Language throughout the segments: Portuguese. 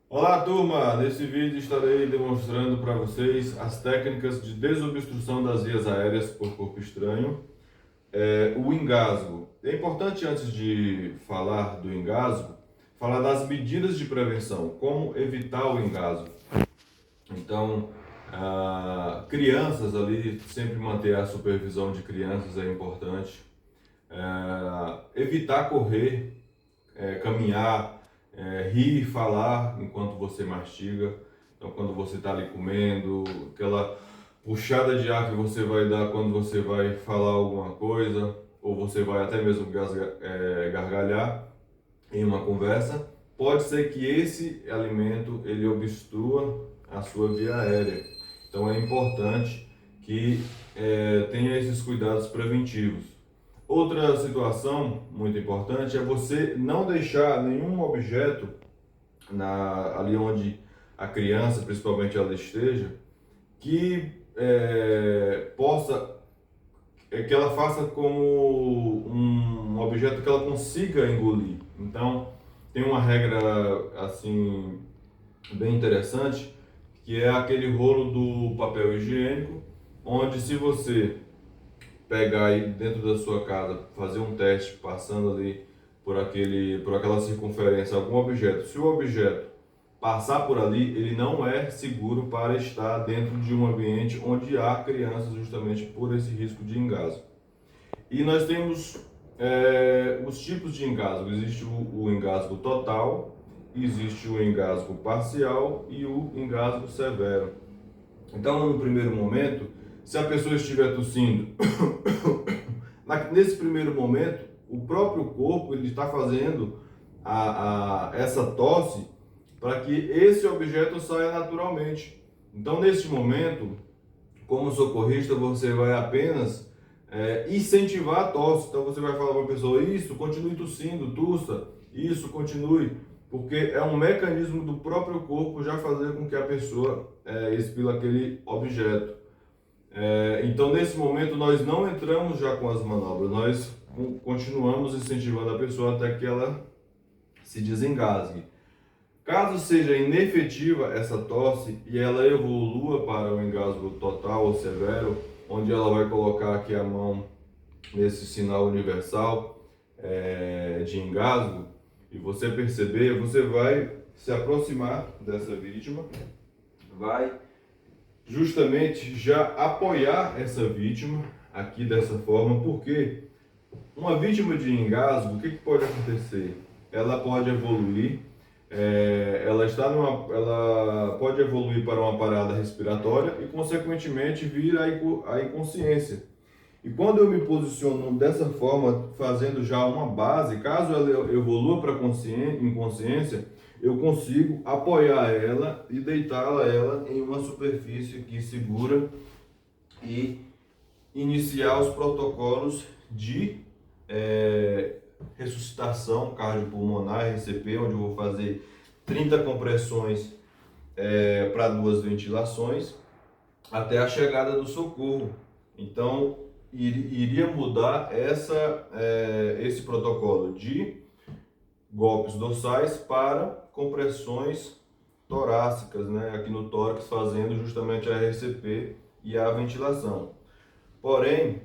Olá, turma! Nesse vídeo estarei demonstrando para vocês as técnicas de desobstrução das vias aéreas por corpo estranho, o engasgo. É importante, antes de falar do engasgo, falar das medidas de prevenção, como evitar o engasgo. Então, crianças ali, sempre manter a supervisão de crianças é importante. Evitar correr, caminhar, rir, falar enquanto você mastiga. Então, quando você está ali comendo, aquela puxada de ar que você vai dar quando você vai falar alguma coisa, ou você vai até mesmo gargalhar em uma conversa, pode ser que esse alimento ele obstrua a sua via aérea. Então, é importante que tenha esses cuidados preventivos. Outra situação muito importante é você não deixar nenhum objeto ali onde a criança, principalmente ela esteja, que que ela faça como um objeto que ela consiga engolir. Então, tem uma regra assim bem interessante, que é aquele rolo do papel higiênico, onde se você pegar aí dentro da sua casa, fazer um teste passando ali por aquela circunferência algum objeto. Se o objeto passar por ali, ele não é seguro para estar dentro de um ambiente onde há crianças, justamente por esse risco de engasgo. E nós temos os tipos de engasgo. Existe o engasgo total, existe o engasgo parcial e o engasgo severo. Então, no primeiro momento, se a pessoa estiver tossindo, nesse primeiro momento, o próprio corpo ele está fazendo essa tosse para que esse objeto saia naturalmente. Então, nesse momento, como socorrista, você vai apenas incentivar a tosse. Então, você vai falar para a pessoa: isso, continue tossindo, tussa, isso, continue. Porque é um mecanismo do próprio corpo já fazer com que a pessoa expila aquele objeto. Então, nesse momento, nós não entramos já com as manobras, nós continuamos incentivando a pessoa até que ela se desengasgue. Caso seja inefetiva essa tosse e ela evolua para o engasgo total ou severo, onde ela vai colocar aqui a mão nesse sinal universal de engasgo, e você perceber, você vai se aproximar dessa vítima, vai justamente já apoiar essa vítima aqui dessa forma, porque uma vítima de engasgo, o que pode acontecer? Ela pode evoluir, ela pode evoluir para uma parada respiratória e, consequentemente, vir a inconsciência. E quando eu me posiciono dessa forma, fazendo já uma base, caso ela evolua para inconsciência, eu consigo apoiar ela e deitá-la em uma superfície aqui segura e iniciar os protocolos de ressuscitação cardiopulmonar, RCP, onde eu vou fazer 30 compressões para 2 ventilações até a chegada do socorro. Então, iria mudar esse protocolo de golpes dorsais para compressões torácicas, né? Aqui no tórax, fazendo justamente a RCP e a ventilação. Porém,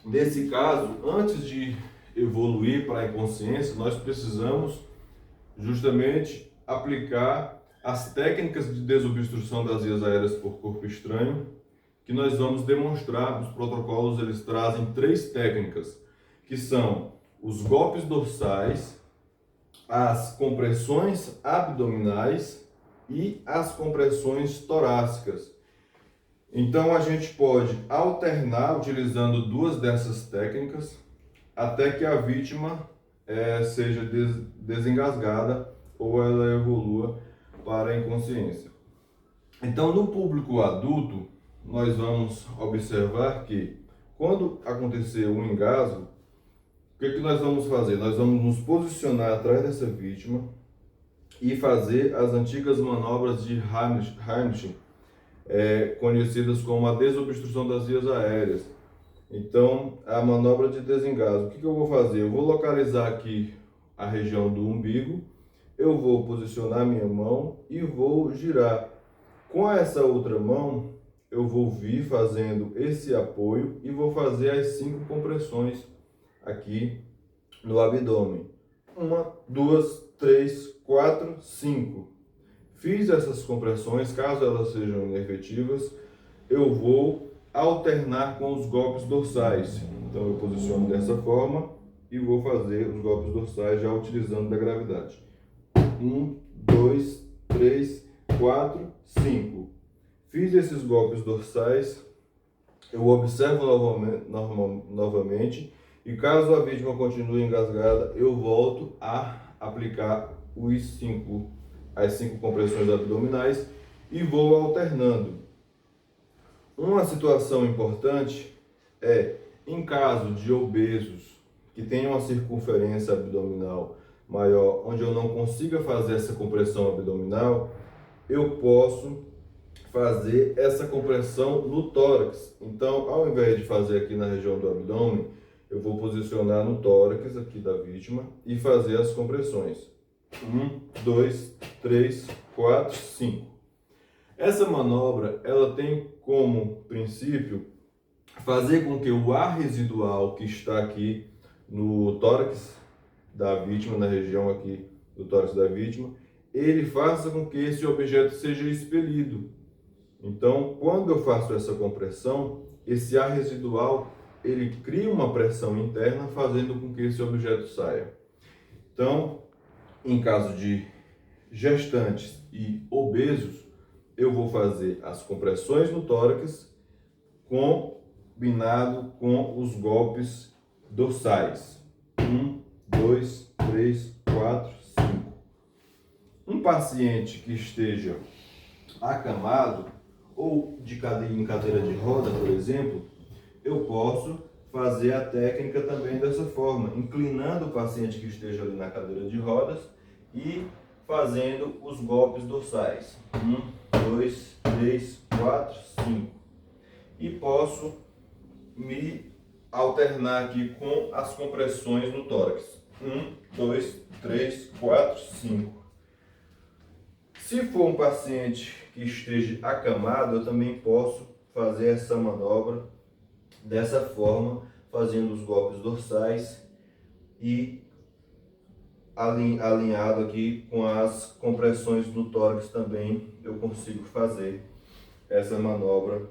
nesse caso, antes de evoluir para a inconsciência, nós precisamos justamente aplicar as técnicas de desobstrução das vias aéreas por corpo estranho, que nós vamos demonstrar. Os protocolos eles trazem 3 técnicas, que são os golpes dorsais, as compressões abdominais e as compressões torácicas. Então a gente pode alternar utilizando 2 dessas técnicas até que a vítima seja desengasgada ou ela evolua para a inconsciência. Então, no público adulto, nós vamos observar que quando acontecer um engasgo, o que nós vamos fazer? Nós vamos nos posicionar atrás dessa vítima e fazer as antigas manobras de Heimlich, conhecidas como a desobstrução das vias aéreas. Então, a manobra de desengasgo, o que eu vou fazer? Eu vou localizar aqui a região do umbigo eu vou posicionar minha mão e vou girar. Com essa outra mão, eu vou vir fazendo esse apoio e vou fazer as 5 compressões aqui no abdômen. 1, 2, 3, 4, 5. Fiz essas compressões, caso elas sejam inefetivas, eu vou alternar com os golpes dorsais. Então eu posiciono dessa forma e vou fazer os golpes dorsais já utilizando da gravidade. 1, 2, 3, 4, 5. Fiz esses golpes dorsais, eu observo novamente e caso a vítima continue engasgada, eu volto a aplicar as 5 compressões abdominais e vou alternando. Uma situação importante é, em caso de obesos que tenham uma circunferência abdominal maior, onde eu não consiga fazer essa compressão abdominal, eu posso fazer essa compressão no tórax. Então, ao invés de fazer aqui na região do abdômen, eu vou posicionar no tórax aqui da vítima e fazer as compressões. 1, 2, 3, 4, 5. Essa manobra, ela tem como princípio fazer com que o ar residual que está aqui no tórax da vítima, na região aqui do tórax da vítima, ele faça com que esse objeto seja expelido. Então, quando eu faço essa compressão, esse ar residual, ele cria uma pressão interna, fazendo com que esse objeto saia. Então, em caso de gestantes e obesos, eu vou fazer as compressões no tórax combinado com os golpes dorsais. 1, 2, 3, 4, 5. Um paciente que esteja acamado ou em cadeira de roda, por exemplo, eu posso fazer a técnica também dessa forma, inclinando o paciente que esteja ali na cadeira de rodas e fazendo os golpes dorsais. 1, 2, 3, 4, 5. E posso me alternar aqui com as compressões no tórax. 1, 2, 3, 4, 5. Se for um paciente que esteja acamado, eu também posso fazer essa manobra dessa forma, fazendo os golpes dorsais e alinhado aqui com as compressões no tórax também, eu consigo fazer essa manobra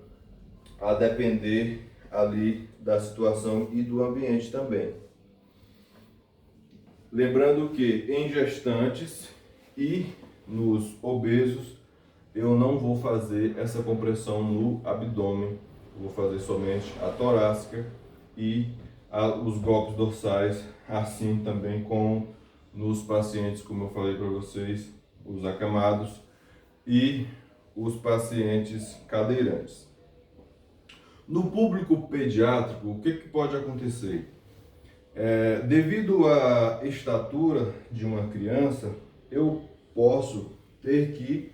a depender ali da situação e do ambiente também. Lembrando que em gestantes e nos obesos, eu não vou fazer essa compressão no abdômen, eu vou fazer somente a torácica e os golpes dorsais, assim também como nos pacientes, como eu falei para vocês, os acamados e os pacientes cadeirantes. No público pediátrico, o que pode acontecer? Devido à estatura de uma criança, eu posso ter que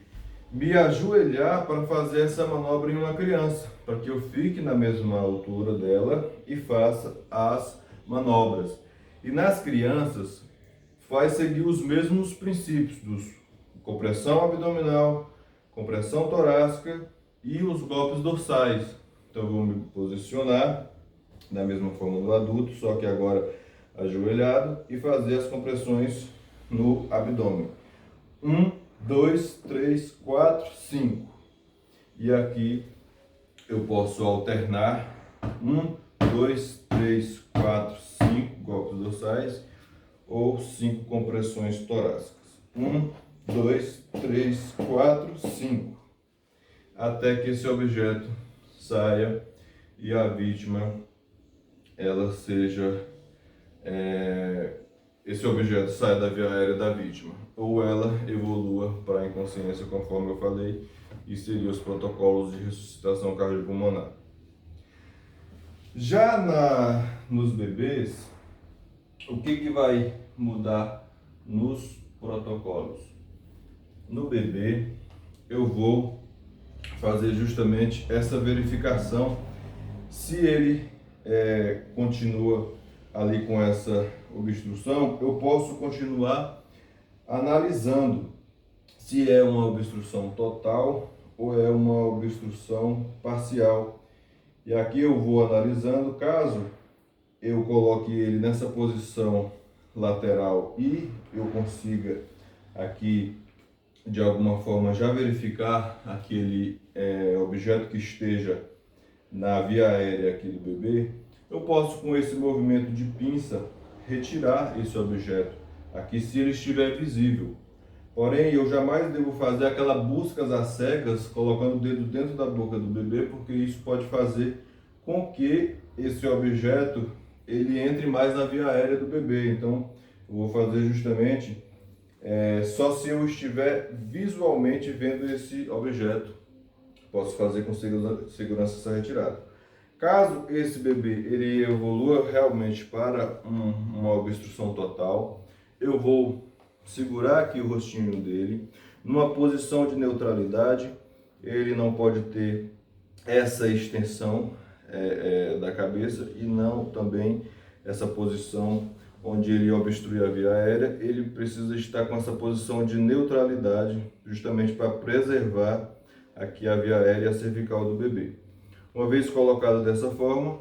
me ajoelhar para fazer essa manobra em uma criança, para que eu fique na mesma altura dela e faça as manobras. E nas crianças, vai seguir os mesmos princípios dos compressão abdominal, compressão torácica e os golpes dorsais. Então eu vou me posicionar da mesma forma do adulto, só que agora ajoelhado, e fazer as compressões no abdômen. 1, 2, 3, 4, 5. E aqui eu posso alternar 1, 2, 3, 4, 5 golpes dorsais ou 5 compressões torácicas. 1, 2, 3, 4, 5. Até que esse objeto saia e a vítima ela seja esse objeto saia da via aérea da vítima ou ela evolua para a inconsciência, conforme eu falei, e seriam os protocolos de ressuscitação cardiopulmonar. Já nos bebês, o que vai mudar nos protocolos? No bebê, eu vou fazer justamente essa verificação se ele continua ali com essa obstrução. Eu posso continuar analisando se é uma obstrução total ou é uma obstrução parcial. E aqui eu vou analisando, caso eu coloque ele nessa posição lateral e eu consiga aqui de alguma forma já verificar aquele objeto que esteja na via aérea aqui do bebê, eu posso com esse movimento de pinça retirar esse objeto aqui se ele estiver visível. Porém, eu jamais devo fazer aquela busca às cegas, colocando o dedo dentro da boca do bebê, porque isso pode fazer com que esse objeto ele entre mais na via aérea do bebê. Então, eu vou fazer justamente só se eu estiver visualmente vendo esse objeto. Posso fazer com segurança essa retirada. Caso esse bebê ele evolua realmente para uma obstrução total, eu vou segurar aqui o rostinho dele numa posição de neutralidade. Ele não pode ter essa extensão da cabeça e não também essa posição onde ele obstrui a via aérea. Ele precisa estar com essa posição de neutralidade justamente para preservar aqui a via aérea e a cervical do bebê. Uma vez colocado dessa forma,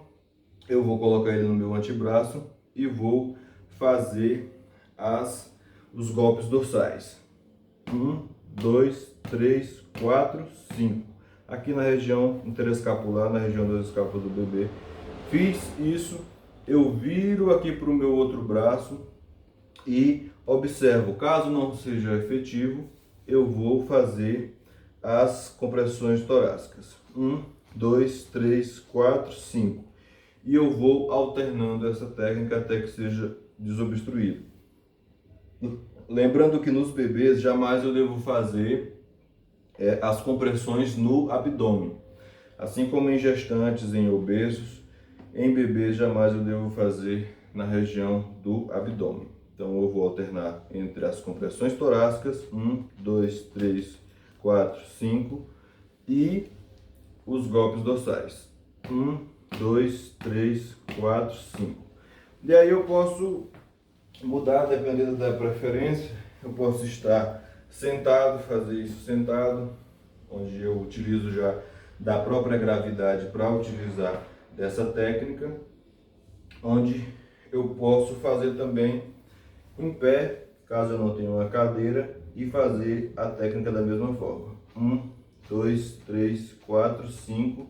eu vou colocar ele no meu antebraço e vou fazer os golpes dorsais. 1, 2, 3, 4, 5. Aqui na região interescapular, na região das escápulas do bebê. Fiz isso, eu viro aqui para o meu outro braço e observo. Caso não seja efetivo, eu vou fazer as compressões torácicas. 1, 2, 3, 4, 5. E eu vou alternando essa técnica até que seja desobstruído. Lembrando que nos bebês jamais eu devo fazer as compressões no abdômen. Assim como em gestantes, em obesos, em bebês jamais eu devo fazer na região do abdômen. Então eu vou alternar entre as compressões torácicas, 1, 2, 3, 4, 5, e os golpes dorsais. 1, 2, 3, 4, 5. E aí eu posso mudar, dependendo da preferência. Eu posso estar sentado, fazer isso sentado, onde eu utilizo já da própria gravidade para utilizar dessa técnica, onde eu posso fazer também em pé, caso eu não tenha uma cadeira, e fazer a técnica da mesma forma. 1, 2, 3, 4, 5.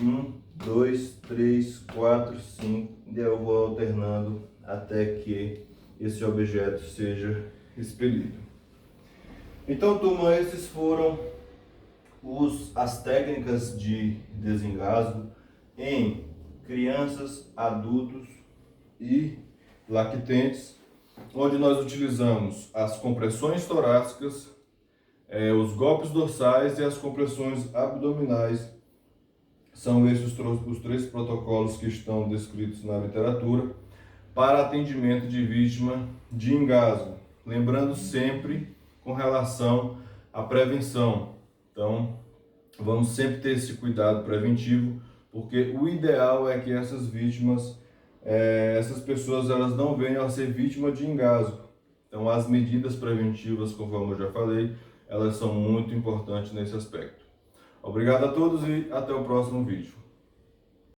1, 2, 3, 4, 5. E eu vou alternando até que esse objeto seja expelido. Então, turma, esses foram as técnicas de desengasgo em crianças, adultos e lactentes, onde nós utilizamos as compressões torácicas, os golpes dorsais e as compressões abdominais. São esses os três protocolos que estão descritos na literatura para atendimento de vítima de engasgo. Lembrando sempre com relação à prevenção. Então, vamos sempre ter esse cuidado preventivo, porque o ideal é que essas vítimas, essas pessoas, elas não venham a ser vítima de engasgo. Então, as medidas preventivas, conforme eu já falei, elas são muito importantes nesse aspecto. Obrigado a todos e até o próximo vídeo.